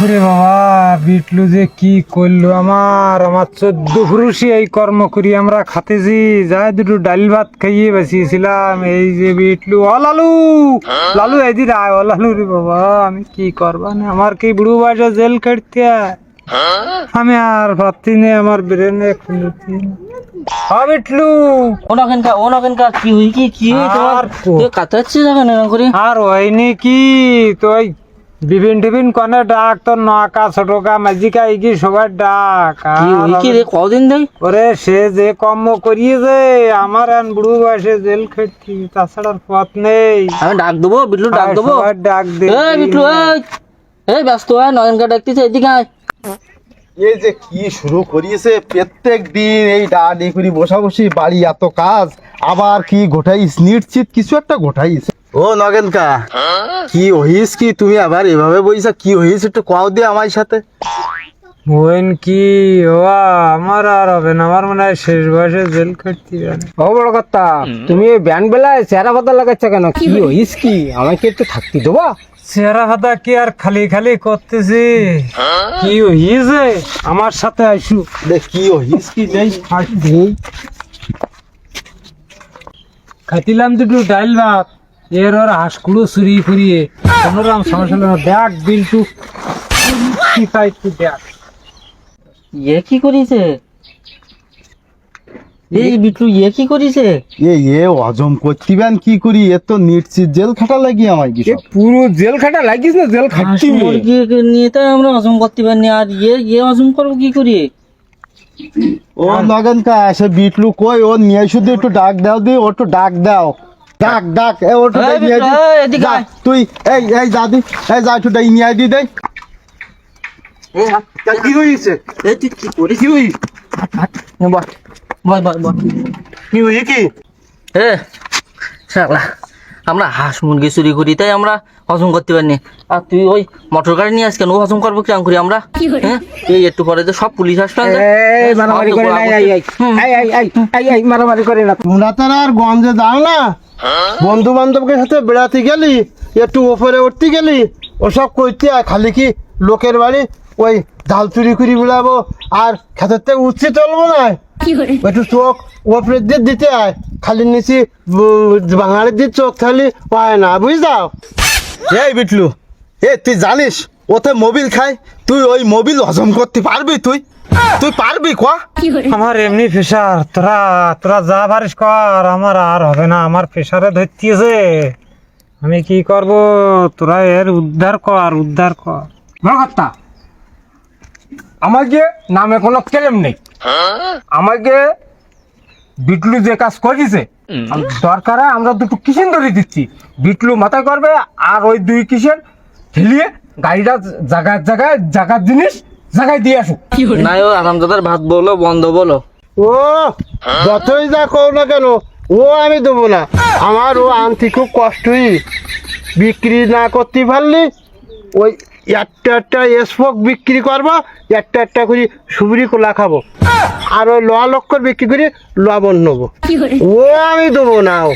ওরে বাবা, বিটলু যে কি করলো আমার 14 পুরুষই এই কর্ম করি আমরা খাতেছি, যাই দুটো ডাল ভাত খাইয়ে বাঁচিয়েছিলাম। এই যে বিটলু, ও লালু, লালু এদিন আয়। ও লালু রে বাবা, আমি কি করবা না, আমার কি বুড়ো বয়সে জেল কাটতে হয়? আমি আর ভাবছি না, আমার ব্রেনে খুলছি। হ্যাঁ বিটলু, ওনাকেনকা কি হই কি আর তুই কাটাচ্ছিস এখন এরকম করে? আর হয়নি কি তুই বিপিন টিপিন কনে ডাক, তোর নকা ছোটকা মাঝিকা ইগি সবার ডাক। কি হই কি রে, কদিন দেই? ওরে সে যে কর্ম করিয়েছে আমার আন বুড়ো বয়সে জেল খেটছি, তাছাড়া আর পথ নেই। আমি ডাক দেবো, বিটলু ডাক দেবো। সবার ডাক দে। এই বিটলু, এই ব্যস্ত হয়, নয়নকা ডাকতেছে, এদিকে আয়। এই যে কি শুরু করিয়েছে প্রত্যেক দিন এই ডাডি করি বসা বসি, বাড়ি এত কাজ, আবার কি ঘটাইস, নিশ্চিত কিছু একটা ঘটাইস। ও নগেনকা, কি হইস কি তুমি আবার এভাবে বইসা, কি হইস একটু কও দে আমার সাথে। হইন কি ও, আমার আর হবে না, আমার মনে হয় শেষ বয়সে জেল খাটছি। ও বড় কথা, তুমি এই ব্যান্ড বেলায় চেহারা পাতা লাগাচ্ছ কেন? কি হইস কি, আমাকে একটু থাকতে দেবা? চেহারা ফাতা কি আর খালি খালি করতেছি? কি হইছে আমার সাথে আইসু। দেখ কি হইস কি নেই। খাইছিলাম দুটো ডাইল ভাত, এর ওর হাঁসকুড়ো চুরি ফুরিয়ে কোনোরকম সমস্যা হলো না। দেখ বিল্টু কি খাইছি দেখ। ইয়ে কি করিছে? এই বিটলু ইয়ে কি করিছে? এ হজম করতিবেন কি করি, এ তো নিশ্চিত জেল খাটা লাগি আমায় কি সব। পুরো জেল খাটা লাগিস না, জেল খাটতি। মুরগি নিয়ে তাই আমরা হজম করতে পারিনি, আর ইয়ে হজম করবো কি করি? ও নগেনকা, সে বিটলু কই, ও নিয়ে শুধু একটু ডাক দাও দি, ও একটু ডাক দাও, ডাক ডাক এ ওটু এই নিয়ে বিটলু, এই এদিকে আয়। তুই এই দাদি, এই যা একটু নিয়ে দি দে। কি হইছে? এই তুই কি করিস? কি হই? বল। কি হই কি? এ শালা, আমরা হাঁস মুরগি চুরি করি তাই আমরা হজম করতে পারিনি, আর তুই ওই মোটর গাড়ি নিয়ে আসকেন, ও হজম করবো কেমন করি আমরা? হ্যাঁ, এই একটু পরে তো সব পুলিশ আসবে। এই মারামারি করে না, এই মারামারি করে না। তোমরা তো আর গঞ্জে যাও না, বন্ধু বান্ধবকে সাথে বেড়াতে গেলি, একটু ওপরে উঠতে গেলি, ওসব করতে হয়। খালি কি লোকের বাড়ি ওই ঝাল চুরি করি বেড়াবো আর খেতের থেকে উঠতে চলবো না? একটু চোখ ওপরে দিয়ে দিতে হয়, খালি নিচে বাঙালির দিয়ে চোখ খালি পায় না, বুঝলাম? এই বিটলু, তুই জানিস ওতে মোবিল খায়, তুই ওই মোবিল হজম করতে পারবি? তুই পারবি কোয়া? আমার এমনি প্রেশার, তোরা তোরা যা পারিস কর, আমার আর হবে না, আমার প্রেশারে ধরতেছে। আমি কি করব, তোরা এর উদ্ধার কর। বড় কথা, আমাকে নামে কোনো কেলেম নেই। আমাকে বিটলু যে কাজ করেছে, দরকার হয় আমরা দুটো কিষেন ধরে দিচ্ছি, বিটলু মাথায় করবে, আর ওই 2 কিষেন ঠেলিয়ে গাড়িটা জায়গার জিনিস জায়গায় দিয়ে আসুক। না, ও আরামদাদার ভাত বলো, বন্ধ বলো। ও যতই যা কও না কেন, ও আমি দেবো না। আমার ও আনতে খুব কষ্টই, বিক্রি না করতে পারলি ওই একটা স্পোক বিক্রি করবো, একটা করে সুবরি কোলা খাবো, আর ওই লোহা লক্কর বিক্রি করে লবণ নেবো। ও আমি দেবো না। ও